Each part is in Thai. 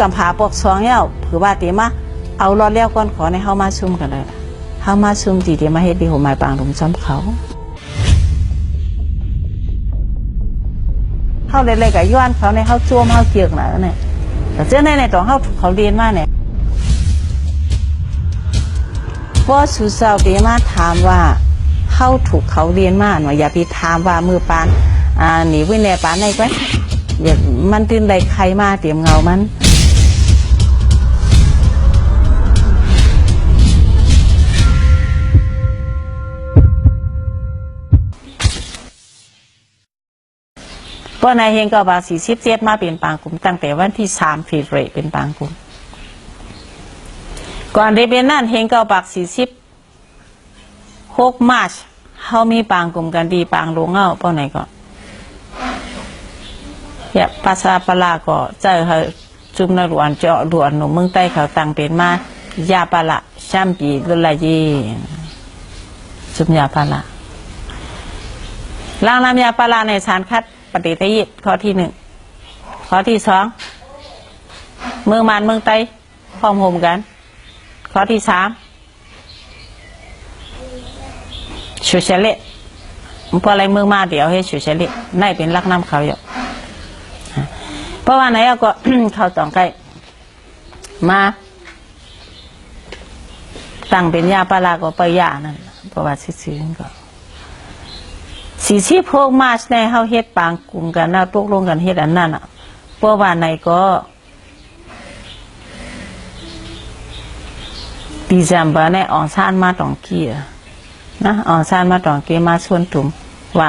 จำผาปกซองเนี่ยผือว่าตีมาเอารอดแล้วก่อนขอในเฮามาซุ่มกันเลยเฮามาซุ่มตีเดียมาเฮ็ดดีหัวไม้ปางลุงจำเขาเฮาเล็กๆกับย้อนเขาในเฮาจ้วมเฮาเกียกหน่อยเนี่ยแต่เจ้าในตอนเขาเรียนมาเนี่ยพ่อสุสาวเดียมาถามว่าเขาถูกเขาเรียนมาหน่อยอย่าไปถามว่ามือปานหนีวิ่งแนปานไหนก็อย่ามันตื่นใดใครมาเตรียมเงามันเพราะนายเฮงก็บา47มาเป็นปางกลุ่มตั้งแต่วันที่3ฟีเรเป็นปางกลุ่มก่อนได้เป็นนั่นเฮงก็บา46มาร์ชเขามีปางกลุ่มกันดีปางหลวงเงาเพราะไหนก็อย่าภาษาปลาก็เจอเขาจุ่มนรวนเจาะหลวนหนุ่มเมืองใต้เขาตั้งเป็นมายาปลาช่ำปีลุลายีจุ่มยาปลาล้างน้ำยาปลาในสารคัดปฏิทินข้อที่1ข้อที่2เมืองมานเมืองใต้พร้อมห่มกันข้อที่3ชูเชลเล่พออะไรเมืองมาเดี๋ยวให้ชูเชลเล่ในเป็นลักน้ำเขาอยู่เพราะว่าไหนก็ เขาต้องใกล้มาตั้งเป็นยาปลาก็ไปยานั่นเพราะว่าซื้อก็46มาร์ชในเฮาเฮ็ดปางกลุ่มกันนะตกลงกันเฮ็ดอันนั้นเพราะว่าไหนก็December ในอองซานมาตองกี้นะอองซานมาตองกี้มาชวนถุ่มว่า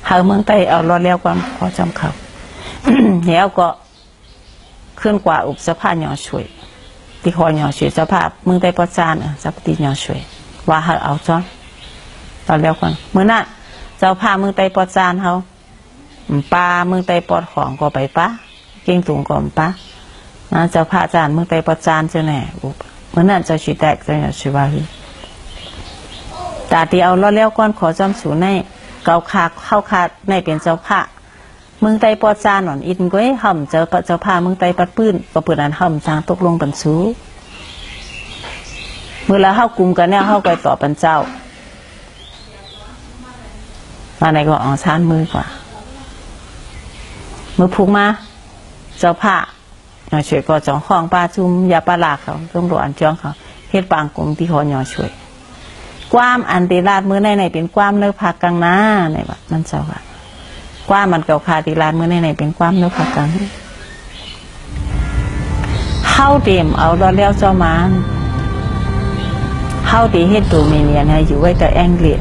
เฮาเมืองใต้เอารอดแล้วความขอจำเขา แล้วก็ขึ้นกว่าอุปสภาหยอช่วยที่คอยหยอช่วยสภาพเมืองใต้ประจานสัพติหยอช่วยว่าเฮาเอาจ้อนตอนแล้วกันเมื่อนั้นเจ้าพาเมืองใต้ประจานเฮาปลาเมืองใต้ปอดของก็ไปปะเก่งตุงก่อนปะนะเจ้าพาจานเมืองใต้ประจานเจ้าแน่เมื่อนั้นเจ้าชีแตกเจ้าหยอช่วยว่าตาที่เอารอดแล้วก่อนขอจำสูในเกาคาเข้าคาในเป็นเจ้าพระเมืองไตปอจานหนอนอินก็ให้ห่ำเจ้าพาเมืองไตปัดปื้นก็เปิดอันห่ำจางตกลงปันซูเมื่อแล้วเข้ากลุ่มกันเนี่ยเข้าไปต่อปันเจ้ามาในก็อ่องชานมือกว่ามือพุกมาเจ้าพระช่วยก็จ้องห้องปลาจุ่มยาปลาเขาตำรวจอันจ้องเขาเฮ็ดปางกลุ่มที่เขาหยอช่วยความอันติราดมือในเป็นความเนื้อผักกลางหน้าในแบบมันเจ้าค่ะความมันเก่าคาติราดมือในเป็นความเนื้อผักกลางเข้าเต็มเอาดอลแล้วเจ้ามันเข้าตีเฮ็ดตัวเมียนะอยู่ไว้แต่แองเลีย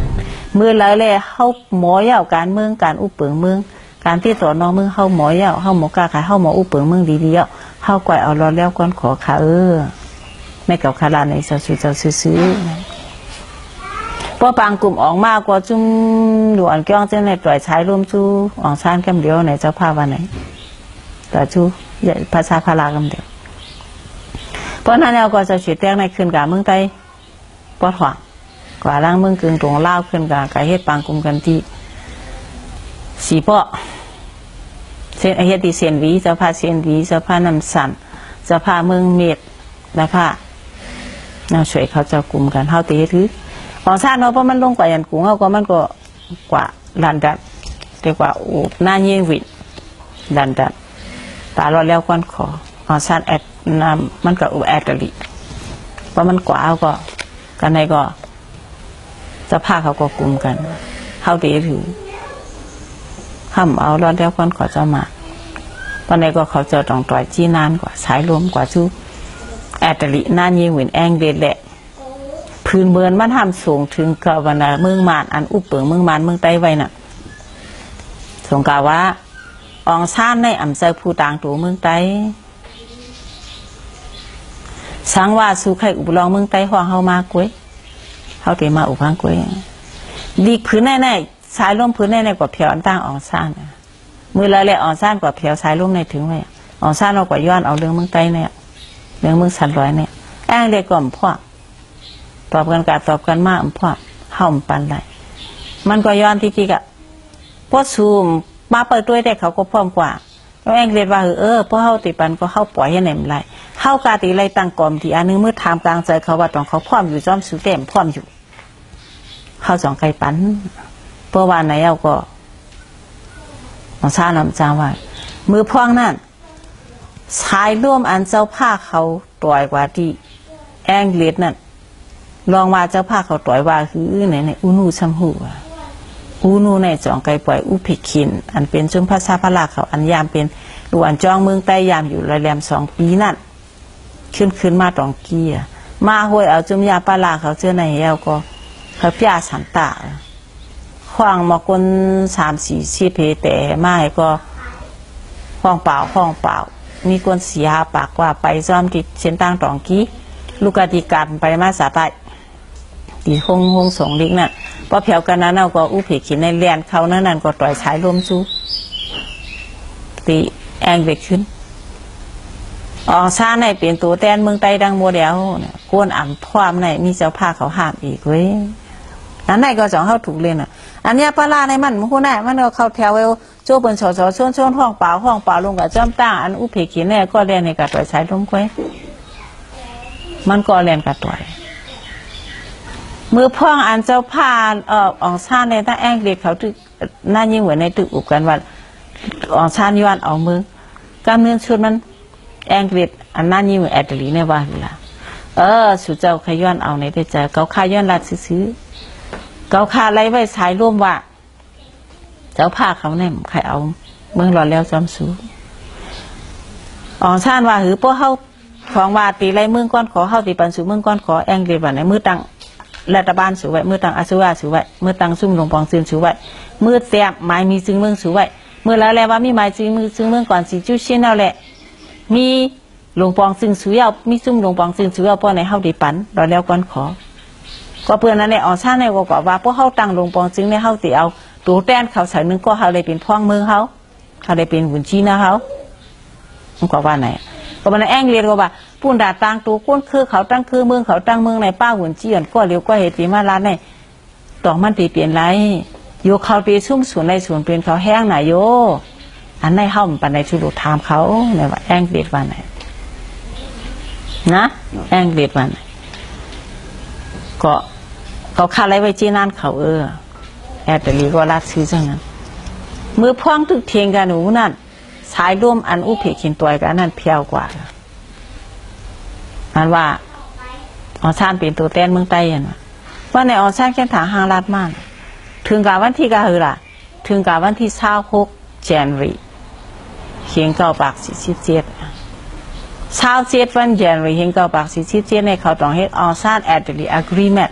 มือเลยเข้าหมอยาวการเมืองการอุปเปิงเมืองการที่ต่อนองเมืองเข้าหมอยาวเข้าหมอกาขายเข้าหมออุปเปิงเมืองดีๆเข้าก่อยเอาดอลแล้วก้อนขอขาไม่เก่าคาลาในเจ้าซื้อพอปางกลุ่มออกมากกว่าจุ่มหลวงก้องเจ้าในต่อยใช้ร่วมจูออกชานกำเดียวในเจ้าภาพวันไหนแต่จูภาษาพลากำเดียวเพราะนั้นเราก็จะฉีดแต้งในคืนกับเมืองไต้ปอดหวังกว่าล่างเมืองกึ่งตรงเล่าขึ้นกับไก่เฮ็ดปางกลุ่มกันที่สีเปาะเส้นเฮ็ดที่เส้นวีเจ้าผ้าเส้นวีเจ้าผ้าน้ำสันเจ้าผ้าเมืองเมดและผ้าเราช่วยเขาจะกลุ่มกันเท่าตีถือของชาติเนาะเพราะมันลงกว่ายันกุ้งเขาก็มันก็กว่าดันดัดเรียกว่าหน้าเยี่ยงวินดันดัดตาลอดแล้วก้อนขอของชาติแอดน้ำมันก็แอดกะลิเพราะมันกว่าเขาก็กันในก็จะพาเขาก็กลุ่มกันเข้าตีถือห้ามเอารอดแล้วก้อนขอจะมาตอนนี้ก็เขาจะต้องต่อยจี้นานกว่าสายรวมกว่าชูแอดกะลิหน้าเยี่ยงวินแองเดดแหละพื้นเมืองมันทำสูงถึงกับวันน่ะเมืองมานอันอุปเปิงเมืองมานเมืองใต้ไว้น่ะสงกาว่าอองชานในอ่ำใจผู้ต่างตัวเมืองใต้สังว่าสู่ใครอุปลองเมืองใต้ห้องเฮามากกวยเฮาเตมาอุพังกวยดีพื้นแน่ๆสายร่มพื้นแน่ๆกว่าเพียวอันตั้งอองชานมือละเลยอองชานกว่าเพียวสายร่มในถึงไว้อองชานเรากว่าย้อนเอาเรื่องเมืองใต้เนี่ยเรื่องเมืองสันร้อยเนี่ยแองเด็กก่อมพ่อตอบกันกาตอบกันมากพ่อห้ามปันไรมันก็ย้อนที่พี่กะพอซูมมาเปิดด้วยแต่เขาก็พร้อมกว่าแล้วเองเรียนว่าเพราะเขาติปันก็เข้าปล่อยให้ไหนมันไร เข้ากาตีไรตั้งกรมที่อันนึงเมื่อทำกลางใจเขาว่าต้องเขาพร้อมอยู่จอมสูเต็มพร้อมอยู่เข้าสองไก่ปันเพื่อวันไหนเอาก็ของชาลำจางว่ามือพ่องนั่นชายร่วมอันเจ้าผ้าเขาต่อยกว่าที่แองเลียดนั่นลองว่าเจ้าผ้าเขาต่อยว่าคือไหนอูนูชัมหูอูนูในจองไก่ปล่อยอุผิขินอันเป็นจุมภาษาพระลาเขาอันยามเป็นดูอันจองเมืองใต้ยามอยู่ระแรม2 ปีนั่นขึ้นมาตองกี้มาห้วยเอาจุมยาปลาเขาเจอในแล้วก็เขาพิอาสันตาขวางมากน3-4 ชีเพแต่ไม่ก็ห้องเปล่ามีคนเสียปากว่าไปซ้อมติดเส้นตั้งตองกี้ลูกกติการไปมาสาไปตีคงส่งลิกน่ะพอเผากันนั้นเอาก็อุเพขินในเลียนเขานั่นก็ต่อยฉายลมจูตีแองเด็กขึ้นออกชาในเปลี่ยนตัวแตนเมืองไต้ดังโมเดลกวนอ่ำพร้อมในมีเจ้าผ้าเขาห้ามอีกเว้ยนั้นในก็จ่องเข้าถูกเรียนอันนี้ปลาในมันมันคนไหนมันเอาเข้าแถวโจ้เป็นชอชวนห้องเปล่าลงกับจ้ำตั้งอันอุเพขินเนี่ยก็เรียนในกระต่อยฉายลมควยมันก็เรียนกระต่อยมือพ่องอันเจ้าผ้าอองชาในตั้งแองเด็กเขาตึกน่ายิ่งเหมือนในตึกอุบกันว่าอองชาย้อนเอามือกำเนิดชุดมันแองเด็กอันน่ายิ่งเหมือนแอดลีเนี่ยว่าล่ะสุเจ้าขย้อนเอาในใจเกาขาย้อนรัดซื้อเกาขาไรไว้สายร่วมว่าเจ้าผ้าเขาเนี่ยใครเอาเมืองหล่อแล้วจอมสูอองชาว่าหือพวกเขาของว่าตีไรเมืองก้อนขอเข้าตีปันสูเมืองก้อนขอแองเด็กว่าในมือตั้งรัฐบาลสูไว้มือตังอาชีวะสูไว้มือตังซุ่มหลวงปองซึนสูไว้มือแต้มหมายมีซึ่งเมืองสูไว้มือแล้วว่ามีหมายซึ่งเมืองก่อนสิจุเช่นเอาแหละมีหลวงปองซึงสูเอามีซุ่มหลวงปองซึนสูเอาป้อในเฮาดีปันเราแล้วก่อนขอก็เพื่อนนั่นแหละอ๋อชาในก็ว่าพวกเฮาตังหลวงปองซึงในเฮาตีเอาตัวแต้นเขาใส่นึงก็เฮาได้เป็นพ่องเมืองเขาได้เป็นหุ่นจีนะเขาก็ว่าไหนก็มันแองเลียนก็ว่าปูนดาตังตัวก้นคือเขาตั้งคือเมืองเขาตั้งเมืองในป้าหุ่นเจียนก็เร็วก็เหตุมาล้านในตอกมันตีเปลี่ยนไรโยเขาไปซุ่มสวนในสวนเป็นเขาแห้งไหนโยอันในห้องปันในชุดถามเขาเนี่ยว่าแองเลียนวันไหนนะแองเลียนวันไหนก็เขาคาไรไว้จีนั่นเขาแอดแต่ลีก็รัดซื้อจังนั้นมือพ่องตึกเทียงกันหนูนั่นสายร่วมอันอุเพขินตัวกันนั่นเพียวกว่าอันว่าออชานเป็นตัวแทนเมืองใต้ยันว่าในออชานแค่ถาหางลาดมากถึงกับวันที่กาหือล่ะถึงกับวันที่26 January เขียงเก้าปาก47วัน January เขียงเก้าปาก47ในเขาต้องเฮ็ดออชาน Adderley Agreement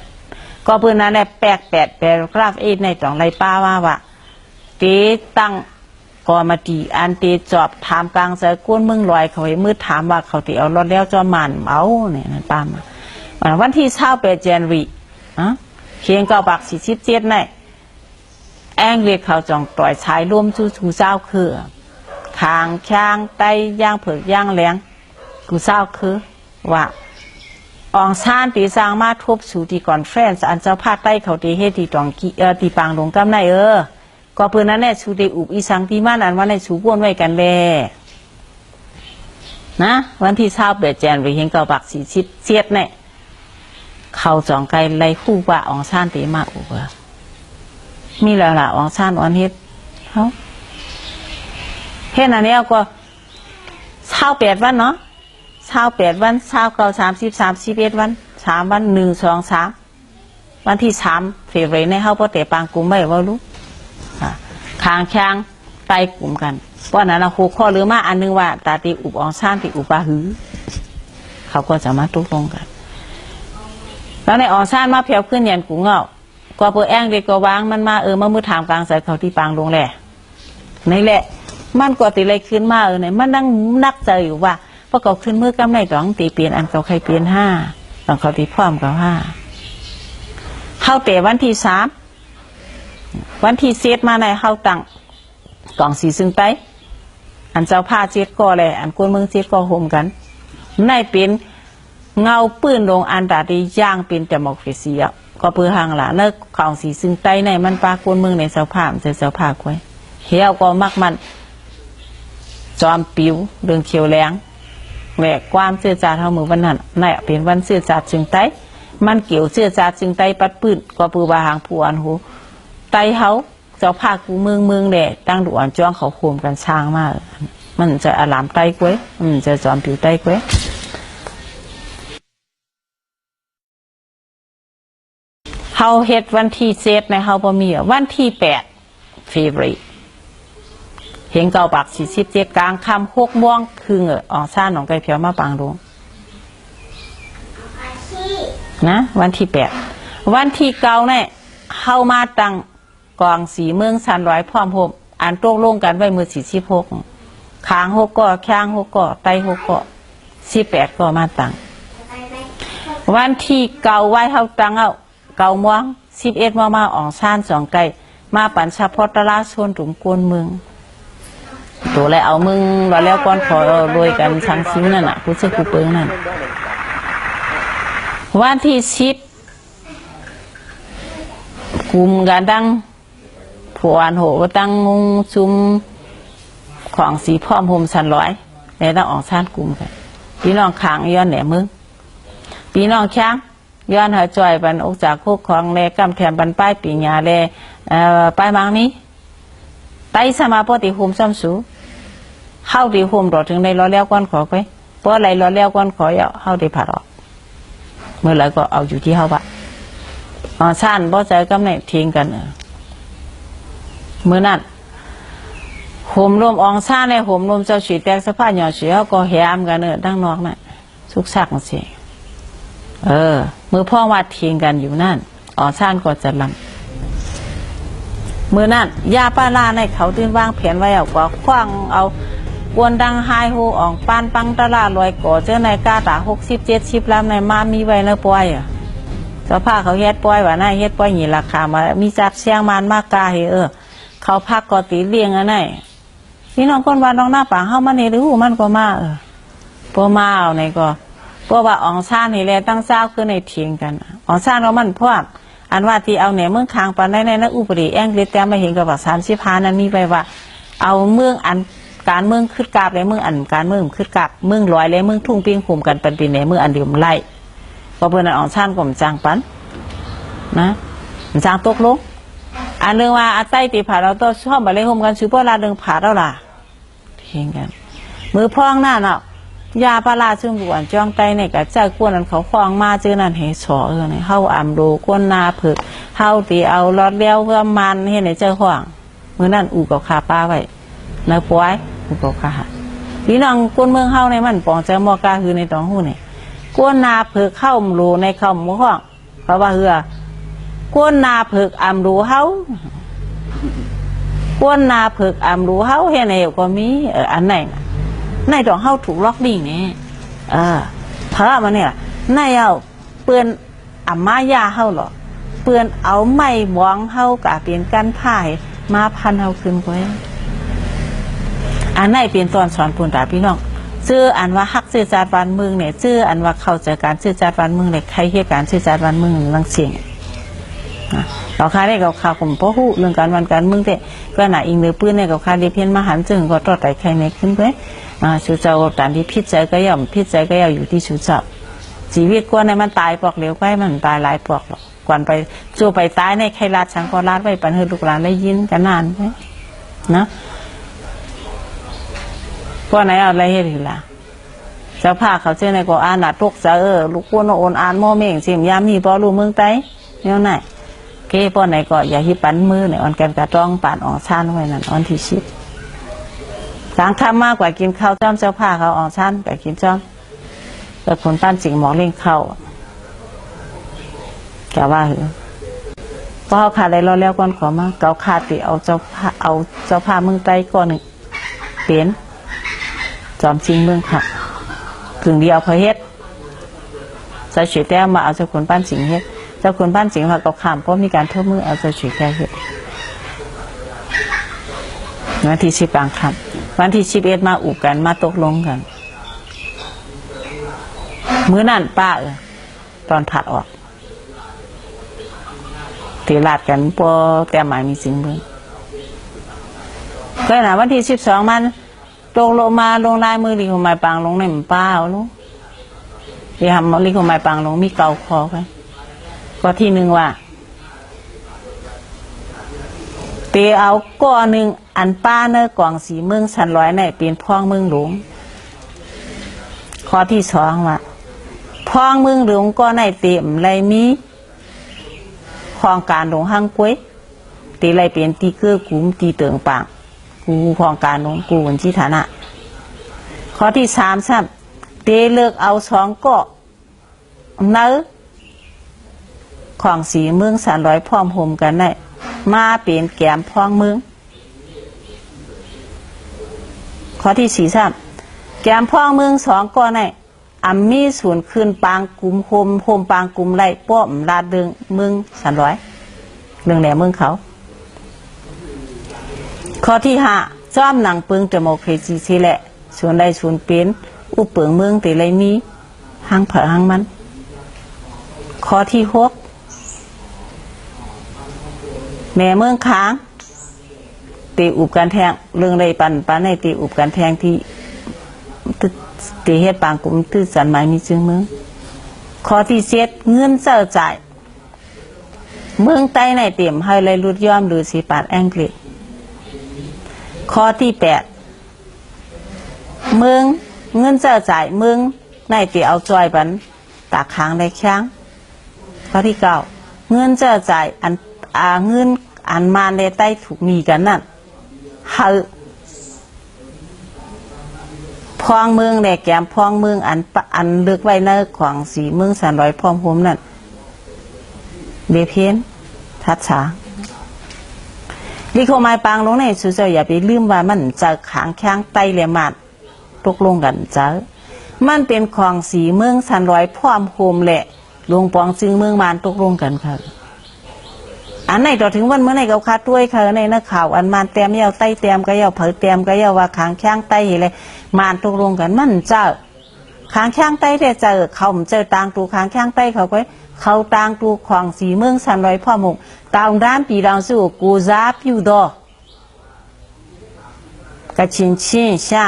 ก็เพื่อนนั้นในแปลกparagraph 8ในต้องไล่ป้าว่าตีตั้งกอมาตีอันตีจอบถามกลางใจก้นเมืองลอยเขาให้มืดถามว่าเขาตีเอารถแล้วจอมันเอาเนี่ยนั่นป้ามาวันที่28 January เขียงเก้าปาก47ในแองเรียกเขาจองต่อยชายร่วมชูเจ้าคือคางช้างไตย่างเผือกย่างแหลงกูเจ้าคือว่าอองชานตีสร้างมาทบสู่ที่คอนเฟรนซ์อันเจ้าภาคใต้เขาตีเฮตีตองตีปางหลงกำในก็เพื่อนนั้นแน่ชูเดอุบอีสังที่มานั้นวันในชูบ้วนไว้กันแลนะวันที่28 January เห็นเก้าปาก47เนี่ยเขาจองไกลไล่คู่ว่าอองชานตีมาอุบมีแล้วล่ะอองชานวันเฮ็ดเขาเฮ็ดอันนี้ก็28 วันเนาะ28 วัน29 30 31 วัน3 วัน1 2 3วันที่3 February ในเฮาบ่แต่ปางกุมไว้ว่ารู้คางช้างไตกลุ่มกันเพราะนั้นเราคู่ข้อหรือมาอันนึงว่าตาตีอุบอองชานตีอุบาหือเขาก็จะมาตกลงกันแล้วในอองชานมาเพียวขึ้นเนียนกูเงาก็เพื่อแองเด็กก็วางมันมามามือถามกลางใส่เขาที่ปางลงแหละนี่แหละมันก็ตีเลยขึ้นมาเนี่ยมันนั่งนักใจอยู่ว่าเพราะเขาขึ้นมือกำไรต้องตีเปลี่ยนอันเขาใครเปลี่ยน5ต้องเขาตีพร้อมกับ5เข้าแต่วันที่3วันที่7มาในเข้าตั้งกล่องสีซึ่งไตอันเจ้าผ้า7ก็เลยอันกวนเมือง7ก็โฮมกันในเป็นเงาปื้นลงอันดาดีย่างเป็นเดโมคราซีก็เพื่อห่างหละเลิกกล่องสีซึ่งไตในมันปากวนเมืองในเจ้าผ้ามันจะเจ้าผ้าไว้เหี้ยวก็มักมันจอมปิวเรื่องเขียวแรง แหวกความเชื่อจาเท่ามือวันนั้นในเป็นวันเชื่อจาจึงไตมันเกี่ยวเชื่อจาจึงไตปัดปืนก็ปือบาหางผู้อันหูไตเขาเจ้าภาคกูเมืองแดดตั้งดูอันจ้องเขาโคมกันช้างมากมันจะอลามไตกล้วยมันจะจอมผิวไตกล้วยเฮาเฮ็ดวันที่7ในเฮาบ่มีวันที่8 February เห็นเก่าปาก47กลางค่ำ6 โมงคือออกซ่านหนองไก่เพียวมาปางลงนะวันที่8วันที่9เนี่ยเฮามาตั้งกองสีเมืองสันร้อยพร้อมโฮมอันตกลงกันไว้มื้อ46ค้าง6ก่อค้าง6ก่อไต6ก่อ18ก็มาตั้งวันที่9ไว้เฮาตั้งเอา9 โมง11 โมงมาออกซ่าน2ไก่มาปันเฉพาะตลาดโซนถุงกวนเมืองตัวแล้วเอามึงเราแล้วก่อนขอโดยกันชังซิ้งนั่นน่ะผู้เชื่อผู้เปิ้งนั่นวันที่10กลุ่มกันตั้งผู้อ่านโหก็ตั้งงงชุมของสีพร้อมโฮมสันร้อยแล้วต้องออกชาติกลุ่มกันพี่น้องขางย้อนแหนมึงพี่น้องช้างย้อนหาจ่อยบันอกจากคุกของแลกำแถมบันป้ายปีญาแลป้ายมังนี้ไตสมาปฏิโฮมซ้ำสูเข้าดีโฮมรอถึงในรอแล้วก้อนขอไปเพราะอะไรรอแล้วก้อนขอเข้าได้ผ่าออกเมื่อไรก็เอาอยู่ที่เข้าบะซ่านบ่ใจก็ไม่ทิ้งกันเมื่อนั้นโฮมรวมอองซ่านในโฮมรวมเจ้าฉีดแตกสภาพหย่อเฉียวก็แหมกันดังนอกน่ะสุกซักสิมือพ่อวัดทิ้งกันอยู่นั่นอองซ่านก็จะลำเมื่อนั้นยาปลาลาในเขาตื่นวางแผนไว้เอาก็คว้างเอากวนดังไฮฮูอ่องปานปังตลาดลอยก่อเจ้าในกาตา60-70 ลำในมามีไว้แล้วปล่อยเจ้าผ้าเขาเฮ็ดปล่อยว่าน่าเฮ็ดปล่อยหนีราคามามีจับเสียงมันมากกาเขาพักก็ตีเลี้ยงอันไหนพี่น้องคนว่าน้องหน้าป่าเฮามันนี่หรือหูมันก็มาบ่มาเอาไหนก็เพราะว่าอ่องซ่านนี่แลตั้งเจ้าคือในเถียงกันอ่องซ่านเรามันพวกอันว่าที่เอาเนี่ยเมืองคางปานในนักอุปริแองเลแต่มาเห็นกับว่า30 นั้นมีไปว่าเอาเมืองอันการเมืองขึ้นกาบในเมืองอันการเมืองขึ้นกาบเมืองลอยและเมืองทุ่งปิ้งคุมกันเป็นปีในเมืองอันเดียวไล่พอเพิ่นอ่อนซ่านก็มจางปันนะจางตกลงอันเรื่องว่าอาใต้ตีผ่าเราต้องชอบมาเลยโฮมกันซื้อพวกลาเดิงผ่าเราล่ะเพียงกันมือพ้องหน้าเนาะยาปลาซึ่งบวนจ้องไตเนี่ยกับเจ้ากวนนั้นเขาคล้องมาเจอนั่นเฮสอเนี่ยเฮาอ่ำโดกวนนาผึกเฮาตีเอาลอดเลี้ยวเพื่อมันเห็นในเจ้าขวางมือนั่นอู่กับคาป้าไว้ในปอยอู่กับคาพี่น้องกวนเมืองเฮาในมันปองเจ้ามอกาคือในตองหู้เนี่ยกวนนาผึกเข้าโลในเข้าหมู่ข้องเพราะว่าเฮือกวนนาผึกอ่ำโดเฮากวนนาผึกอ่ำโดเฮาเห็นในก็มีอันไหนในดอกเฮาถูกล็อกดิ่งนี่เพราะมันเนี่ยในเอาเปื้อนอ่ำมายาเฮาหรอเปื้อนเอาไม้บ้องเฮากะเปลี่ยนกันพ่ายมาพันเฮาขึ้นไว้อันไหนเปลี่ยนตอนสอนปุ่นตาพี่น้องชื่ออันว่าฮักชื่อจาดวันเมืองเนี่ยชื่ออันว่าเข้าใจการชื่อจาดวันเมืองเนี่ยใครเฮ็ดการชื่อจาดวันเมืองลังเสียงเราค่าได้กับข่าวผมพ่อหูเรื่องการวันการเมืองแต่ก็หนาอิงเนื้อปืนเนี่ยกับข่าวเดียเพี้ยนมหันจึงก็ต่อไต่ใครในขึ้นไปชูเจ้าตามที่พิจัยก็ย่อมพิจัยก็ย่อมอยู่ที่ชูเจ้าชีวิตกวนในมันตายปอกเหลวไปมันตายหลายปอกหรอกกวนไปจู่ไปตายในใครลาดชังก็ลาดไว้ปันเฮลูกหลานได้ยินกันนานไหมนะพวกไหนเอาอะไรให้ถึงล่ะเจ้าภาคเขาเชื่อในก็อ่านหนาตกจะลูกกวนโอนอ่านโมเม่งเสียมยามมีพอลูกเมืองไตเนี่ยไหนเก้ป้อนไหนก็อย่าฮิปันมือเนี่ยอ่อนแกนกระจ้องป่านอ่อนชานไว้นั่นอ่อนที่ชิดสางทำมากกว่ากินข้าวจ้อมเจ้าผ้าเขาอ่อนชานแต่กินจ้อมแต่ผลปั้นจิงหมอกเล่งเข้าแกว่าเหรอพอเขาขาดอะไรรอแล้วก่อนขอมาเกาขาดติเอาเจ้าผ้าเมืองไตก่อนหนึ่งเปลี่ยนจอมจริงเมืองค่ะถึงเดียวพอเฮ็ดใส่ฉีดแต้มมาเอาเจ้าคนปั้นจิงเฮ็ดเจ้าคนบ้านสิงห์ว่าก็ขามก็มีการเท่ามือเอาจะฉุยแก่เหตุวันที่10 บางคำวันที่11มาอุบกันมาตกลงกันมื้อนั่นป้าตอนผัดออกตีลาดกันพอแต่หมายมีสิ่งเบิ่งก็นะวันที่12มัน ตกลงมาลงลายมือลิโกไม้ปังลงในหมู่ป้าเอาลูกเดี๋ยวทำลิโกไม้ปังลงมีเกาคอไปก็ที่หนึ่งว่าเตเอาก้อหนึ่งอันป้าเนอกล่องสีเมืองสันร้อยในเป็นพ้องเมืองหลวงข้อที่สองว่าพ้องเมืองหลวงก็ในเต็มไรมีคลองการหลวงห้างกุ้ยตีไรเป็นตีเกื้อกูมตีเติงปางกูคลองการหลวงกูวันที่ฐานะข้อที่สามซ้ำเตเลิกเอาสองก็เนื้อของสีเมืองสันร้อยพร้อมโฮมกันได้มาเป็นแกมพ้องเมืองข้อที่สี่ซ้ำแกมพ้องเมืองสองก็ในอัมมีส่วนคืนปางกุมโฮมปางกุมไรป้อมลาดเดิงเมืองสันร้อยเรื่องแหนเมืองเขาข้อที่ห้าจ้อมหนังปึงเดโมคราซีสิแหละส่วนใดส่วนเป็นอุปเปิงเมืองแต่ไรมีห้างเผอห้างมันข้อที่หกแม่เมืองค้างตีอุบกันแทงเรื่องใดปันในตีอุบกันแทงที่ตีเฮ็ดปางกุมตื้อสันหมายมีจึงเมืองข้อที่เจ็ดเงินเจ้าจ่ายเมืองใต้ในเต็มให้เลยลุดย่อมหรือสีปาดแองกฤษข้อที่แปดเมืองเงินเจ้าจ่ายเมืองในตีเอาจอยปันตากค้างในค้างข้อที่เก้าเงินเจ้าจ่ายอันเงินอันมาในใต้ถูกมีกันนั่นเฮาพองเมืองแหลกแกมพองเมืองอันเลือกไว้ในของสีเมืองสันร้อยพร้อมโฮมนั่นเบเพียนทัดฉาลิโคไม้ปางลงในสุเจ้าอย่าไปลืมว่ามันจะขางแข้งไตเหลี่ยมตกลงกันเจ้ามันเป็นของสีเมืองสันร้อยพร้อมโฮมแหละลงปองจึงเมืองมานตกลงกันค่ะอันไหนต่อถึงวันเมื่อไหร่เขาคัดด้วยค่ะในนักข่าวอันมานเต็มเยาไตเต็มก็เยาเผยเต็มก็เยาว่าขางแข้งไตเลยมานตกลงกันมันเจ้าขางแข้งไตแต่เจอเขาเจอต่างตูขางแข้งไตเขาก็เขาต่างตูของสีเมืองสันร้อยพ่อหมกตาวด้านปีดาวสู้กูซาปิวดอกระชินชินช่า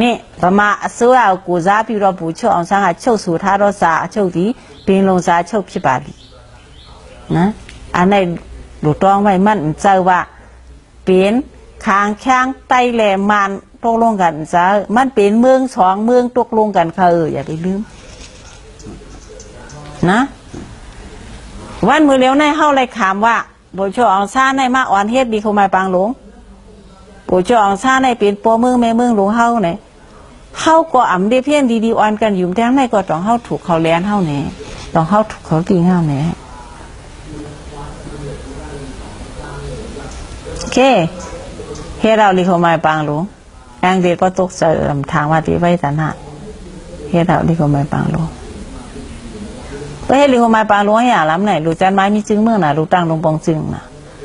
นี่ประมาสู้เอากูซาปิวดอผู้ช่วยองสังหาช่วยสู่ท่ารสาช่วยดีเป็นลงซาช่วยพิบาลีนะอันในหลุดต้องไว้มันเจอว่าเป็นคางแข้งไตแหลมมันตกลงกันซะมันเป็นเมืองสองเมืองตกลงกันค่ะอย่าไปลืมนะวันมือเลี้ยวในเฮาเลยถามว่าโบโชองซาในมาอ่อนเฮ็ดดีเขามาปางหลงโบโชองซาในเป็นปัวเมืองแม่เมืองหลวงเฮาไหนเฮาก็อ่ำได้เพี้ยนดีๆอ่อนกันอยู่แท้งในก็ต้องเฮาถูกเขาแลนเฮาเนี่ยต้องเฮาถูกเขาตีเฮาเนี่ยโอเคเฮ็ดเราลิเขามาปางหลวงแองเด็กก็ตกใจทางว่าตีไว้ฐานะเฮ็ดเราลิเขามาปางหลวงไปเฮ็ดลิเขามาปางหลวงอย่างล้ำไหนลูกจันไม้มีจึงเมืองน่ะลูกตั้งลงปองจึงน่ะ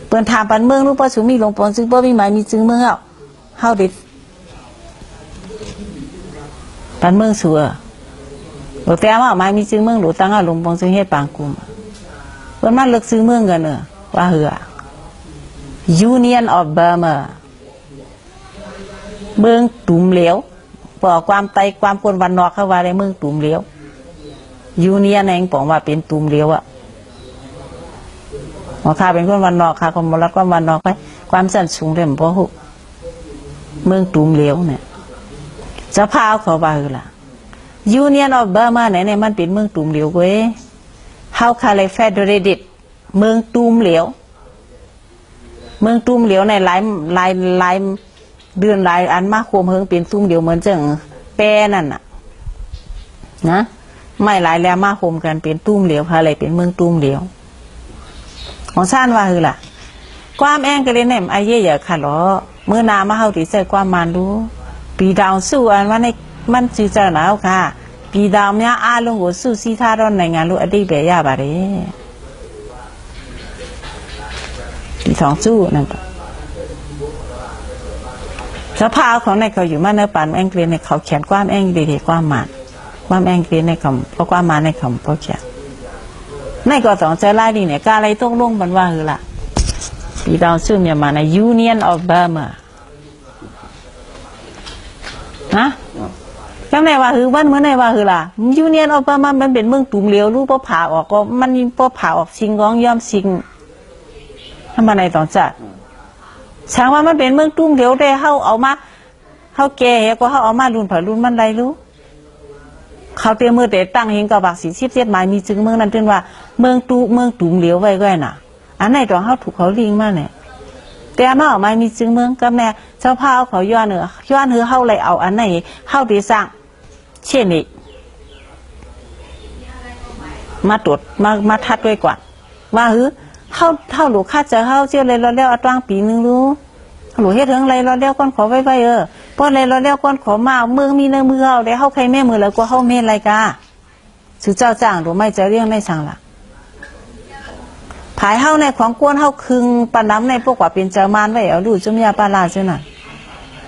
เปิ้นถามปันเมืองลูกป้าสุมีลงปองจึงบ่มีไม้มีจึงเมืองเฮาดิปันเมืองสัวลูกแต่ว่าไม้มีจึงเมืองลูกตั้งเอาลงปองจึงเฮ็ดปางกุมเปิ้นมาเลิกซื้อเมืองกันว่าเหือUnion of Burma เมืองตุ่มเหลวบอกความไตความคนวันนอกเขาว่าในเมืองตุ่มเหลวUnionเองบอกว่าเป็นตุ่มเหลวว่าข้าเป็นคนวันนอกข้าคนบรัดความวันนอกไปความสั้นสูงเต็มเพราะเมืองตุ่มเหลวเนี่ยจะพาเขาว่าคือล่ะ Union of Burma ไหนมันเป็นเมืองตุ่มเหลวเว้ย How can I federate เมืองตุ่มเหลวเมืองตุ้มเหลียวในหลายเดือนหลายอันมาโคมเฮิงเป็นตุ้มเหลียวเหมือนจังแปรนั่นน่ะนะไม่หลายแล้วมาโคมกันเป็นตุ้มเหลียวอะไรเป็นเมืองตุ้มเหลียวของซ่านว่าคือล่ะความแองก็เลยเนี่ยไอ้เย่อย่าขัดล้อเมื่อนามาเฮาติใส่ความมันดูปีดาวสู้อันว่าในมันจืดจ้าหนาวค่ะปีดาวเนี่ยอาลงหัวสู้ซีท่าร้อนในงานรู้อดีตเบียบารีสองสู้นั่นสภาพของในเขาอยู่มาในป่านแองเกลียในเขาเขียนความแองเกลียความหมานความแองเกลียในคำเพราะความหมานในคำเพราะเขียนในก็ต้องใจไล่ดีเนี่ยการอะไรต้องลงบันว่าคือละปีดาวสู้เนี่ยมาใน Union of Burma นะจังไหนว่าคือวันเมื่อไหนว่าคือล่ะยูเนียนออกมามันเป็นเมืองตุ่มเหลวรู้ป่ะผ่าออกก็มันป่ะผ่าออกชิงก้องย่อมชิงทำมาในต่อจัดช้างว่ามันเป็นเมืองตุ่มเหลวได้เข้าเอามาเข้าแก่ก็เข้าเอามารุ่นผ่ารุ่นมันไรรู้เขาเตรียมมือแต่ตั้งเฮงกับบักสีชิบเจ็ดหมายมีจึงเมืองนั้นถึงว่าเมืองตุ่มเหลวไว้ก็น่ะอันไหนต้องเข้าถูกเขาลิงมาเนี่ยแต่มาออกมามีจึงเมืองกับแม่เจ้าพาเขาย้อนเนื้อเข้าไรเอาอันไหนเข้าดีสร้างเช่นนี้มาตรวจมาทัดด้วยก่อนว่าเข้าหลูกข้าจะเข้าเชื่อเลยเราเลี้ยวตั้งปีนึงรู้หลูกเฮ็ดถึงไรเราเลี้ยวก้อนขอไว้เพราะอะไรเราเลี้ยวก้อนขอมาเมืองมีเนื้อมือเอาได้เข้าใครแม่มือแล้วก็เข้าเมนไรกาสื่อเจ้าจ้างหรือไม่จะเรียกไม่สั่งละผายเข้าในของกวนเข้าคึงปนน้ำในพวกว่าเป็นเจ้ามารไว้เอาดูจุ่มยาปลาเจ้าหน่ะ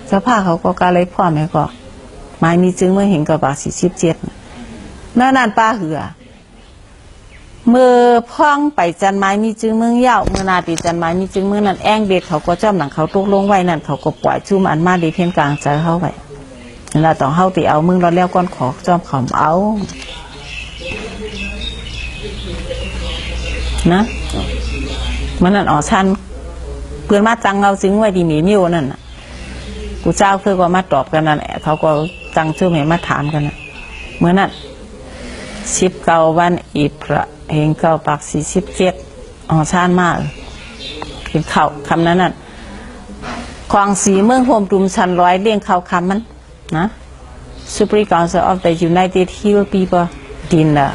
เจ้าผ้าเขาก็กาเลยพ่อแม่ก็หมายมีจึงเมื่อเห็นกับบา47นั่นป้าเหือเมื่อพ่องไปจันไม้มีจึงเมืองยาวเมื่อนาตีจันไม้มีจึงเมืองนั่นแองเด็กเขาก็จ้อมหลังเขาตกลงไว้นั่นเขาก็ปล่อยจุ่มอันมาดีเพียงกลางใจเข้าไปนั่นแหละต้องเข้าตีเอามึงเราแล้วก้อนขอจ้อมขอมเอานะมันนั่นอ๋อชันเพื่อนมาจังเอาจึงไว้ดีหมีมิ้วนั่นน่ะกูเจ้าคือก็มาตอบกันนั่นแหละเขาก็จังชื่อเหมมาถามกันนะเมื่อนั้น19 วันอีพระเฮงเก้าปัก47อ๋อชาญมากกินข้าวคำนั้นน่ะควางสีเมืองโฮมตุมชันร้อยเลี้ยงข้าวคำมันนะ Supreme Council of the United Hill People Dinner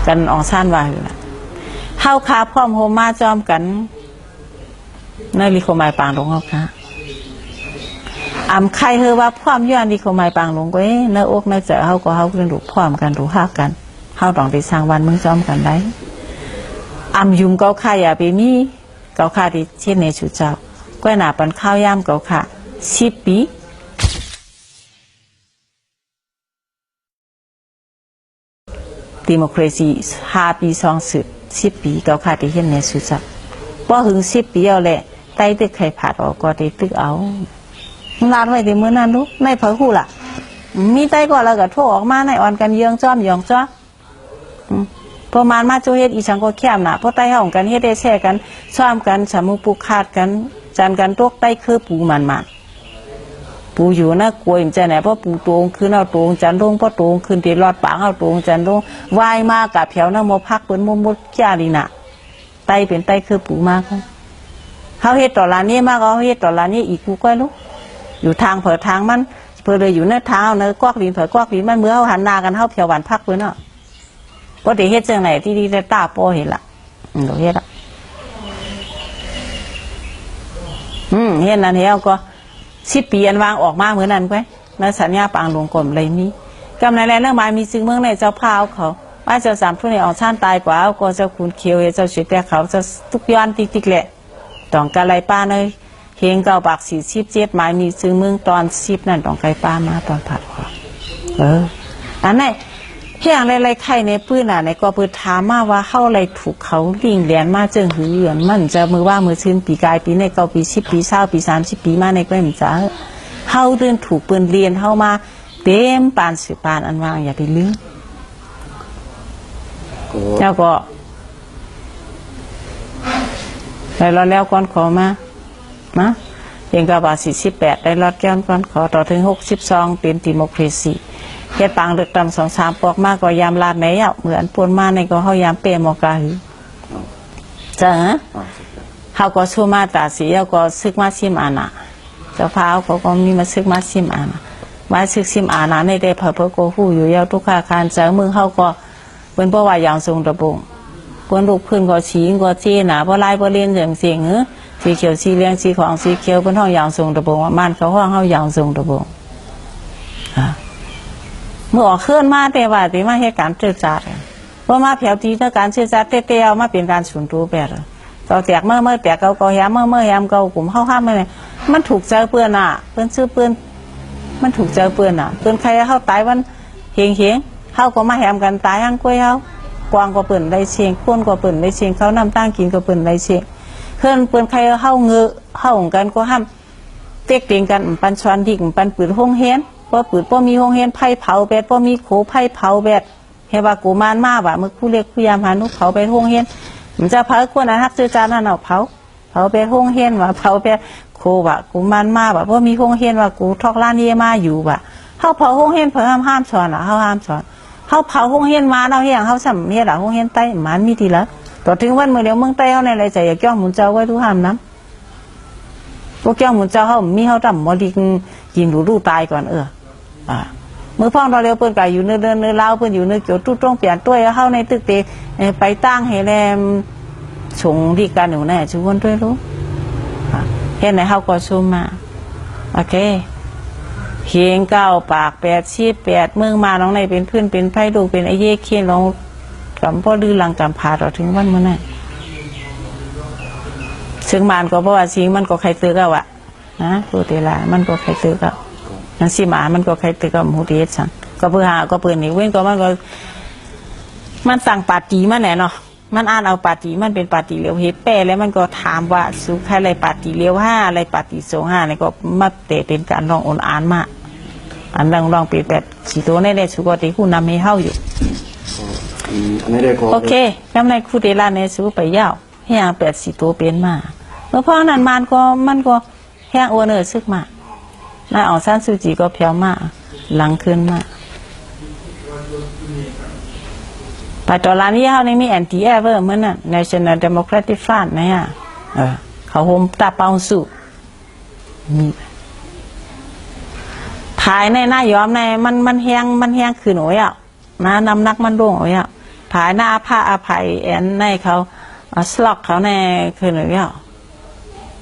กันอ๋อชาญว่าอยู่นะข้าวขาพร้อมโฮมมาจอมกันในลิโคไมปางหลงเขาค่ะใครเฮอว่าพร้อมย้อนดีเขาไม่ปางลงก็เนื้ออกเนื้อเจอเขาก็เขาเรื่องดูพร้อมกันดูหักกันเขาต้องไปสร้างวันมึงจอมกันได้ยุ่มเกาข่าอย่าไปมีเกาข่าที่เช่นในชุดเจ้าก็หนาปันข้าวย่ำเกาข่า10 ปีดิโมคราซี5 ปี10 ปีเกาข่าที่เช่นในชุดเจ้าพอถึง10 ปีเอาแหละไต้ตึกใครผัดออกก็ได้ตึกเอาลาดไว้ในมือนั้นลูกในเผาคู่ล่ะมีใจก่อนแล้วก็โทรออกมาในอ่อนกันเยืองจ้อมยองจ้อประมาณมาโจเฮ็ดอีฉังก็แคบหนาเพราะใต้ห้องกันเฮ็ดได้แช่กันซ้อมกันสามุปูขาดกันจันกันตกใต้คือปูมันปูอยู่นะกลัวอิ่มใจไหนเพราะปูตรงคือเอาตรงจันลงเพราะตรงคืนตีรอดปากเอาตรงจันลงวายมากกับแถวนะโมพักเปิ้นมุดจ้าดีน่ะใต้เป็นใต้คือปูมากเขาเฮ็ดต่อร้านนี้มากเขาเฮ็ดต่อร้านนี้อีกกูก้อยลูกอยู่ทางเผอทางมันเผอเลยอยู่เนื้อเท้าเนื้อกวากดินเผอกวากดินมันเมื่อเขาหันนากันเขาเพียวหวานพักเพื่อนเนาะก็เดี๋ยวเฮ็ดจังไหนที่ดีได้ตาโปเห็นละเดี๋ยวเฮ็ดละเฮ็ดนั่นเฮ็ดก็10 ปีอันวางออกมาเหมือนนั้นไปในสัญญาปางหลวงกลมอะไรนี้กำในแรงเรื่องหมายมีจึงเมืองในเจ้าพาวเขาว่าเจ้า3ทุนในออกชาติตายกว่าก็เจ้าคุณเคียวเจ้าเฉยแต่เขาจะทุกย้อนติ๊กแหละต้องการไรป้าเนยเฮงเก้าปัก47หมายมีซึ่งเมืองตอน10นั่นต้องไกลป้ามาตอนผัดขออันนี้เพียงไรไข่ในปื้นในก็เปิดถามมาว่าเข้าไรถูกเขาลิงแหลนมาเจิงหือเหยื่อมันจะมือว่ามือชื้นปีกายปีในเก้าปี10 ปี20 ปี30 ปีมาในก็เหมือนจะเข้าเดินถูกปืนเรียนเข้ามาเต็มปานสืบปานอันว่างอย่าไปลืมแล้วก็แล้วก่อนขอมานะยังกับว่า48ได้รอดแก้วก่อนขอต่อถึง62เป็นดิโมคราซีเฮ็ดปางเลือกตำ2-3ปอกมากก็ยามลาดแม่เหมือนปวนมาในก็เฮายามเปมอกาหือจ้ะเขาก็ชูมาตาสีแล้วก็ซึกมาซิมอานะเจ้าพาวเขาก็มีมาซึกมาซิมอานะมาซึกซิมอานะในได้เผอก็ฮู้อยู่ยาวทุกขาคารเจ้าเมืองเฮาก็เป็นเพราะว่าอย่างทรงตะบงปวนลูกพื้นก็ฉีงก็เจน่ะบ่ลายบ่เล่นจังเสียงสีเขียวสีเหลืองสีของสีเขียวเป็นห้องยางทรงตะบงมันเขาห้องเฮายางทรงตะบงเมื่อออกเคลื่อนมาแต่ว่าที่มาเหตุการณ์เจือจาดเพราะมาแผวทีในการเจือจาดเตี้ยๆมาเป็นการสูญตัวแบบเราแตกเมื่อแตกเกาแหมเมื่อแหมเกากลุ่มเข้าห้ามมันถูกเจอเปื้อนอ่ะเปื้อนชื่อเปื้อนมันถูกเจอเปื้อนอ่ะเปื้อนใครเข้าตายวันเฮียงเข้าก็มาแหมกันตายห้างกล้วยเขากวางก็เปื้อนได้เชียงข้นก็เปื้อนได้เชียงเขาน้ำตั้งกินก็เปื้อนได้เชียงเพื่อนใครเข้าเงือเข้าของกันก็ห้าม เต็กเตียงกันปันชวนที่ปันปืนห้องเฮียนพอปืนพอมีห้องเฮียนไผ่เผาแบดพอมีโขไผ่เผาแบดเฮว่ากูมานมาบ่ะมึกผู้เล็กผู้ยามหานุเผาไปห้องเฮียนมันจะเผาคนฮักซื้อจานนั่นเอาเผาไปห้องเฮียนว่าเผาไปโคบ่ะกูมานมาบ่ะพอมีห้องเฮียนว่ากูทอกล้านเยมาอยู่บ่ะเฮาเผาห้องเฮียนเพิ่นห้ามสอนอ่ะเฮาห้ามสอนเฮาเผาห้องเฮียนมาเนาะเฮียงเฮาซ้ำเฮ็ดอ่ะห้องเฮียนใต้มันมีทีละต่อถึงวันมื้อเดียวเมืองใต้เฮาในไรใจอยากจ้องหมุนเจ้าไว้ทุกห้ามนำพวกแก้วหมุนเจ้าเฮามีเฮาทำบ่ดีกินรู้ตายก่อนมือพ่องเราเร็วเปิ้นก็อยู่เนื้อลาวเปิ้นอยู่เนื้อเกี่ยวตู้ตรงเปลี่ยนตัวเฮาในตึกเตไปตั้งให้แลมชงที่กันอยู่แน่ชุวนด้วยรู้เฮ็ดไหนเฮาก็ซุมมาโอเคเฮียง9 ปาก 88เมืองมาน้องในเป็นเพื่อนเป็นไผดูเป็นไอ้เยเคียนลองกำพ่อลือหลังจำพาต่อถึงวันมื้อนั้นซึ่งมันก็เพราะว่าสิงมันก็ใครตึกเอาอะนะผู้เตลามันก็ใครตึกเอานั่นสิหมามันก็ใครตึกเอาหมูเดียดสั่งก็เพื่อหาก็เปิดนี่เว้นก็มันสั่งปาตีมันแหละเนาะมันอ่านเอาปาตีมันเป็นปาตีเลี้ยวเฮแป้แล้วมันก็ถามว่าสุขอะไรปาตีเลี้ยว5อะไรปาตี25นี่ก็มาเตะเป็นการลองอ่านมาอันลองเป็นแบบสีตัวในสุก็ที่ผู้นำให้เฮาอยู่โอเคกำในคู่เตลาในสุไปยาวแห้ง80ตัวเป็นมาเมื่อพ่อนั้นมันก็แห้งอ้วนซึกมานายอองซานซูจีก็เพียวมาหลังขึ้นมาไปตอนนี้เขานี่มีแอนตี้แอเวอร์เหมือนน่ะ National Democratic Front นะฮะเขาโฮมตาเปาสุมีถ่ายในหน้าย้อมในมันแห้งขึ้นโอ้ยอ่ะนะน้ำหนักมันลงโอ้ยอ่ะถ่ายหน้าผ้าอภัยแอนในเขาสล็อกเขาในขึ้นโอ้ยอ่ะ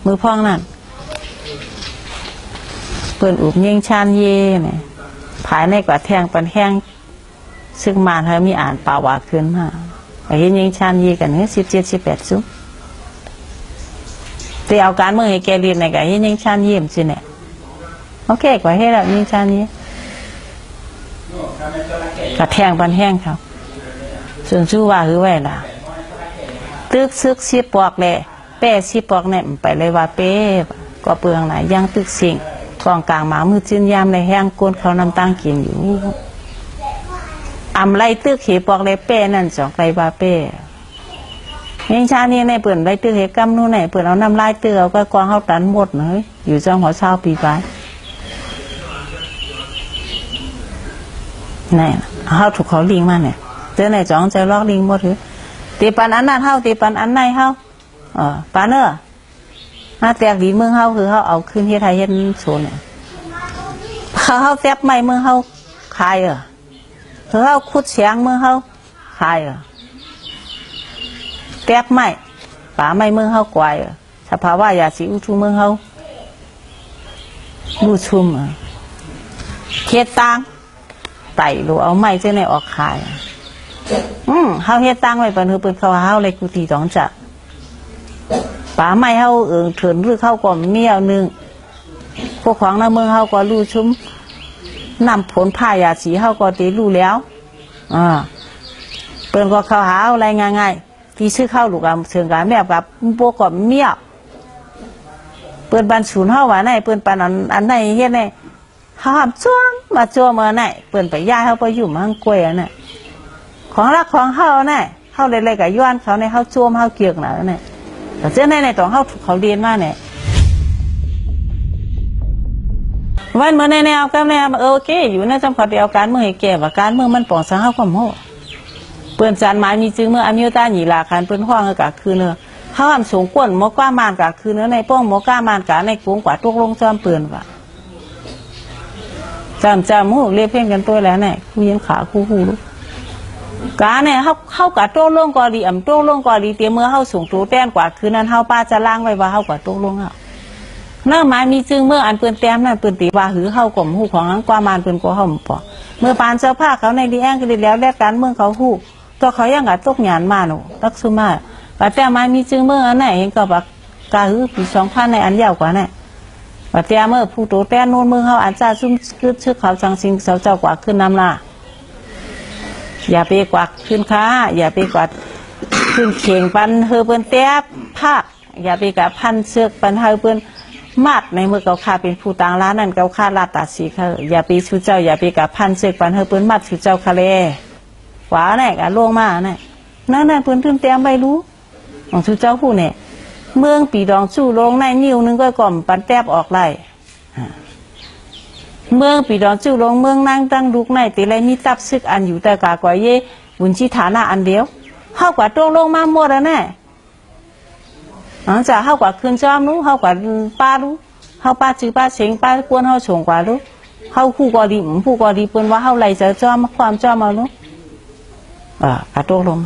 มือพ่องนั่นเปิดอุบยิงชานเย่เนี่ยภายในกว่าแทงปันแห้งซึ่งมาเธอมีอ่านป่าวาขึ้นมาไปเห็นยิงชานเย่กันเนี่ย17-18ซุ้มแต่เอาการเมืองให้แกเรียนในกับเห็นยิงชานเย่มสิเนี่ยโอเคกว่าให้แล้วยิงชานเย่กระแทงปันแห้งเขาส่วนชื่อว่าคือไว้ล่ะตึกซึกซีปอกแหละแป้ซีปอกเนี่ยไปเลยว่าเป้ก็เปลืองไหนย่างตึกสิ่งกองกลางหมามือจิ้นยามในแห้งก้นเขานำตั้งกินอยู่อำไรตึกเขปอกเลยเป้นั่นสองไปว่าเป้ยิงชานี่ในเปิ่นไรตึกเหกำนู่นไหนเปิ่นเอาน้ำลายเตือเอาก็กองเขาตันหมดเลยอยู่จังหัวเช้าปีไปนี่เขาถูกเขาลิงมาเนี่ยเจอในจ้องใจลอกลิงหมดเลยตีปันอันนั้นเฮาตีปันอันไหนเฮาปานเนอมาแตกดีเมืองเฮาคือเขาเอาขึ้นเฮ็ดไทยเฮ็ดโซนเนี่ยเขาแทบไม่เมืองเฮาขายคือเขาขุดเสียงเมืองเฮาขายแทบไม่ป่าไม่เมืองเฮากวายสภาวะยาสีอุทุเมืองเฮาดูชุ่มเฮ็ดตังไต่หรือเอาไม้เจ้าในออกขายเฮาเฮ็ดตังไว้ปานคือเปิ้นเขาเฮาเลยกุฏิต้องจัดป่าไม้เฮาเถินหรือเข้าก็มีเอานึงพวกของในเมืองเฮาก็รู้ชุ่มนำผลผ้ายาสีเฮาก็ได้รู้แล้วเปิ้นก็เข้าหาอะไรง่ายๆที่ชื่อเข้าลูกเชิงกาแม่กับพวกก็เมียเปิ้นบ้านศูนย์เฮาว่าไหนเปิ้นปานอันไหนเฮ็ดไหนเฮาห้ามจ้วงมาจ้วมาไหนเปิ้นไปย้ายเฮาไปอยู่มังกวยน่ะของรักของเฮาน่ะเฮาเลยๆก็ย้อนเขาในเฮาจ้วมเฮาเกียกน่ะน่ะแต่เจ้าในต้องเขาเรียนมาเนี่ยวันเมื่อในแนวก็แนวโอเคอยู่ในจำกัดเดียวการเมืองให้แก่ว่าการเมืองมันป่องสังเฮาก็โม่เปิ้นจานหมายมีจึงเมื่ออเมริกาหนีลาคันเปิ้นห้องก็คือเนื้อเฮาทำสูงกว่าหมอกว่ามานก็คือเนื้อในป้องหมอกว่ามานก็ในกรุงกว่าตกลงจอมเปิ้นว่าจำฮู้เรียกเพ่งกันตัวแล้วเนี่ยผู้ยิงขาคู่ฮู้รู้กาเนี่ยเฮาก็ตกลงก็ดีตกลงก็ดีเตรียมเมื่อเฮาสูงตัวแต้นกว่าคือนั้นเฮาป้าจะล้างไว้ว่าเฮาก็ตกลงเนื้อหมายมีจึงเมื่ออันเปิ้นแต้มนั่นเปิ้นตีว่าหือเฮาก็ฮู้ของอันกว่ามานเปิ้นก็เฮาปอเมื่อปานเจ้าภาคเขาในดีแองก็ได้แล้วแลกกันเมืองเขาฮู้ตัวเขายังก็ตกหยานมาโนตักซุมาว่าแต่หมายมีจึงเมื่ออันไหนเห็นก็ว่ากะหือปี2000ในอันยาวกว่าน่ะว่าแต่เมื่อผู้โตแต้นโน่นเมืองเฮาอันจ้าซุ่มคือชื่อเขาจังสิงเจ้ากว่าขึ้นนำล่ะอย่าไปกวักขึ้นค้าอย่าไปกวักขึ้นเข่งปันเฮอเปิ้นแตบภาคอย่าไปกับพันเสือกปันเฮอเปิ้น มัดในมือเกาคาเป็นผู้ต่างร้านนั่นเกาคาลาตาสีเขาอย่าปีชูเจ้าอย่าปีกับพันเสกปันเฮเปิ้นมัดชูเจ้าคาเลขวาแน่กะลงมาแน่นั่นเปิ้นทึ่มเตรียมใบรู้ของชูเจ้าผู้เนี่ยเมืองปีดองชู้ลงในนิ้วนึงก็ก่อมปันแทบออกไล่เมืองปีดองชู้ลงเมืองนั่งตั้งลูกในตีไรมีตับซึกอันอยู่แต่กากว่าเย่บุญชิฐานะอันเดียวเข้ากว่าตรงลงมาหมดแล้วแน่จะเข้ากว่าคืนจอมรู้เข้ากว่าป้ารู้เข้าป้าจื้อป้าเชงป้ากวนเข้าชงกว่ารู้เข้าคู่กอดีผู้กอดีเปิ้นว่าเข้าไรจะจอมความจอมเอารู้กระตกลง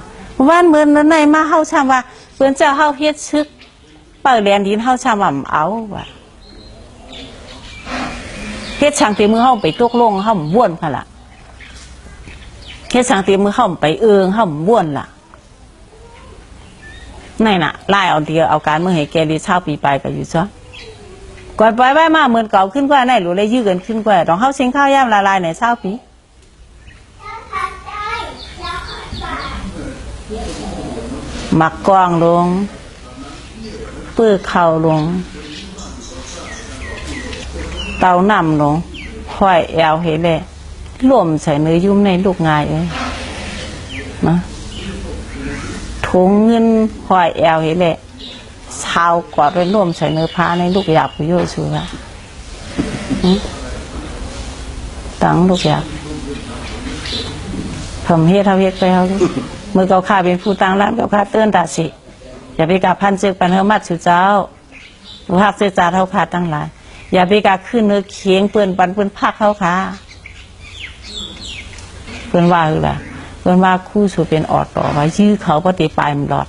วันเมื่อนั้นในมาเข้าชามว่าเปิ้นเจ้าเข้าเฮ็ดชึกเปิดแลนดินเข้าชามว่าเอาว่าเฮ็ดช่างเตมือเข้าไปตกลงเข้าบ้วนค่ะล่ะเฮ็ดช่างเตมือเข้าไปเข้าบ้วนล่ะนี่น่ะไล่เอาเดียวเอาการเมื่อให้แกดีเช่าปีไปก็อยู่ซะก่อนไปไว้มาเหมือนเก่าขึ้นกว่าไหนหรือเลยยื้อกันขึ้นกว่าต้องเข้าเชิงข้าวย่ำละลายในเช่าปีหมักกวางลงปื้อเข่าลงเตาหนำลงห้อยแอวเห็นเลยล่มใส่เนื้อยุ่มในลูกงายเลยนะถุงเงินห้อยแอวเห็นเลยชาวกอดเป็นร่วมใส่เนื้อผ้าในลูกหยาบโยชัวตั้งลูกหยาบผมเฮ็ดเท่าเฮ็ดไปเขามือเกาข้าเป็นผู้ตั้งร้านเกาข้าเตือนตาสิอย่าไปกับพันเจือกปันเฮมัดสุเจ้าหรือหักเสื้อจ่าเท่าขาตั้งหลายอย่าไปกับขึ้นเนื้อเคียงเปื่อนปันเปื่อนพักเขาขาเปื่อนว่าคืออะไรเพื่อนว่าคู่สูเป็นออดต่อไว้ยื้อเขาปฏิปลายมันหลอด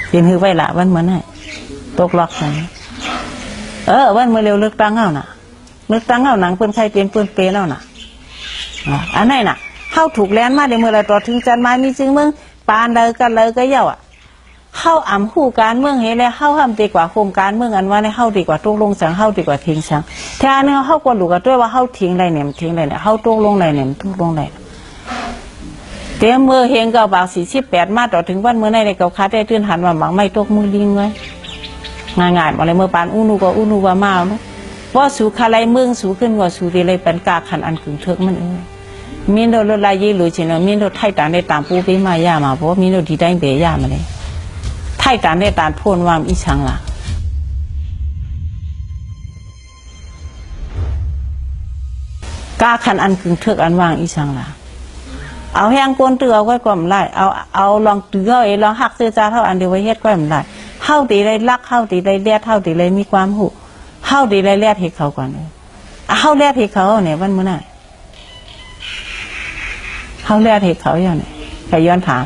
เป็นหือไว้ละวันเหมือนไงตกล็อกอย่างนี้วันเมื่อเร็วเลือกตั้งเอาน่ะเลือกตั้งเอาหนังเปื่อนใครเป็นเปื่อนเปรเอาน่ะอันไหนน่ะเข้าถูกแลนมาในเมื่อไรต่อถึงจันไม้มีจึงเมืองปานเลยกันเลยก็เย่าเข้าอ่ำคู่การเมืองเฮ้แล้วเข้าห้ามดีกว่าโครงการเมืองอันว่าในเข้าดีกว่าตกลงสังเข้าดีกว่าทิ้งสังแท้เนื้อเข้ากว่าหลูกกันด้วยว่าเข้าทิ้งอะไรเนี่ยทิ้งอะไรเนี่ยเข้าตกลงอะไรเนี่ยตกลงอะไรเดี๋ยวเมื่อเฮงก็บาง48มาต่อถึงวันเมื่อในเก่าคาได้ตื่นหันว่าหมังไม่ตกมือลิงไว้ง่ายๆมาเลยเมื่อปานอุนูก็อุนูว่ามาลูกว่าสู่คาไรเมืองสู่ขึ้นว่าสู่ดีเลยเป็นกาขันอันกึ่งเถิกมันมีโดนลายยี่หลุยเช่นมีโดนไทยตานได้ตามปูไปมาย่ามาเพราะมีโดนดีได้เบย่ามาเลยไทยตานได้ตานพ่นวามอีช่างละกาขันอันกึ่งเถิกอันวางอีช่างละเอาแห้งก้นเตือไว้ก่อนได้เอาลองเตือลองหักเสื้อจ้าเท่าอันเดียวไว้เฮ็ดก็ไม่ได้เข้าตีได้รักเข้าตีได้เลียดเข้าตีได้มีความหูเข้าตีได้เลียดเหตุเขาก่อนเลยเข้าเลียดเหตุเขาเนี่ยวันเมื่อไหร่เข้าเลียดเหตุเขาอย่างนี้ใครย้อนถาม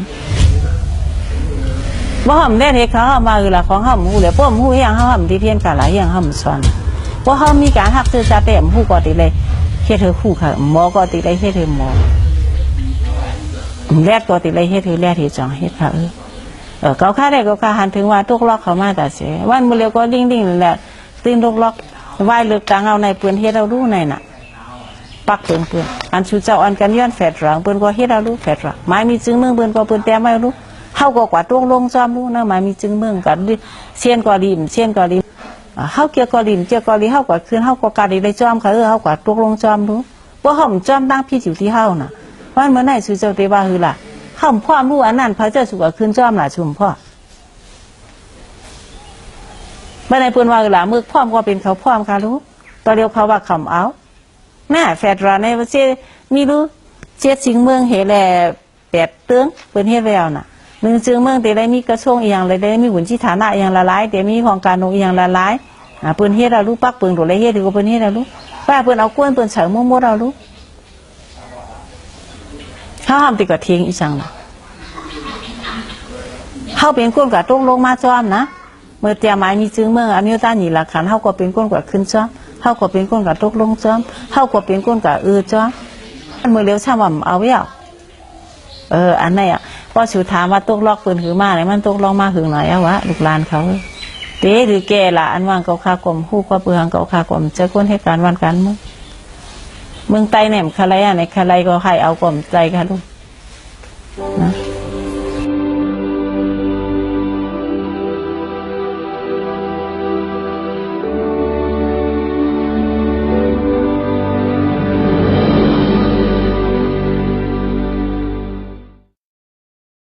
ว่าห้ามเลียดเหตุเขามาคือละของห้ามหูเลยพวกหูอย่างห้ามที่เพี้ยนกันหลายอย่างห้ามสอนว่าเขามีการหักเสื้อจ้าเต็มหูก่อนตีเลยเฮ็ดเธอคู่ค่ะหมอก่อนตีได้เฮ็ดเธอหมอแรกก็ติดเลยเฮ็ดถือแรกที่จังเฮ็ดค่ะเกาค่าได้เกาค่าหันถึงว่าตกล็อกเขามาแต่เสียวันมื้อเร็วก็ดิ่งๆแหละตื่นตกล็อกไหว้เลือกตังเอาในเปื้อนเฮ็ดเอารู้ในน่ะปักเปื้อนอันชูเจ้าอันกันย้อนแฝดรังเปื้อนก็เฮ็ดเอารู้แฝดรังไม้มีจึงเมืองเปื้อนก็เปื้อนแต่ไม่รู้เฮาก็กว่าตวงลงจอมรู้นะไม้มีจึงเมืองกันเสียนก็ริมเฮาเกี่ยวก็ริมเฮาก็คืนเฮาก็กะได้จอมค่ะเฮากว่าตวงลงจอมรู้บ่ห่มจอมตั้งพี่อยู่ที่เฮาน่ะวันเมื่อไหร่สุเจ้าเตว่าคือล่ะข้ามความรู้อันนั้นพระเจ้าสุกขึ้นจอมหล่ะชุมพ่อเมื่อไหร่เพิ่นว่าคือล่ะมือพร้อมก็เป็นเขาพร้อมค่ะรู้ตอนเดียวเขาว่าคำเอาแม่แฟดราในว่าเจมีรู้เจ็ดสิงเมืองเฮแล8เตื้องเพิ่นเฮ็ดแล้วน่ะ1จึงเมืองแต่ได้มีกระทรวงอีหยังเลยได้มีหุ่นที่ฐานะอีหยังละหลายแต่มีของการอีหยังละหลายเพิ่นเฮ็ดเอารู้ปักเพิ่นโดเลยเฮ็ดก็เพิ่นเฮ็ดเอารู้ป้าเพิ่นเอากวนเพิ่นเฉิงมั่วๆเอารู้เขาห้ามติดกับเทียงอีสังล่ะเขาเป็นก้นกับตกลงมาจอมนะเมื่อเตรียมไม้มีจึงเมื่ออันนี้ต้านหนีหลักฐานเขาก็เป็นก้นกับขึ้นจอมเขาก็เป็นก้นกับตกลงจอมเขาก็เป็นก้นกับจอมเมื่อเลี้ยวช่างว่าเอาไว้อันไหนพอชูถามว่าตกล็อกปืนหือมาไหนมันตกลงมาหึงหน่อยวะลูกหลานเขาเต๋หรือแก่ละอันว่างเกาคากลมคู่ก็เปลืองเกาคากลมเจ้าก้นให้การวันกันมึงไตแหนมคาไรในคาไรก็ให้เอากลมใจค่ะลูกนะ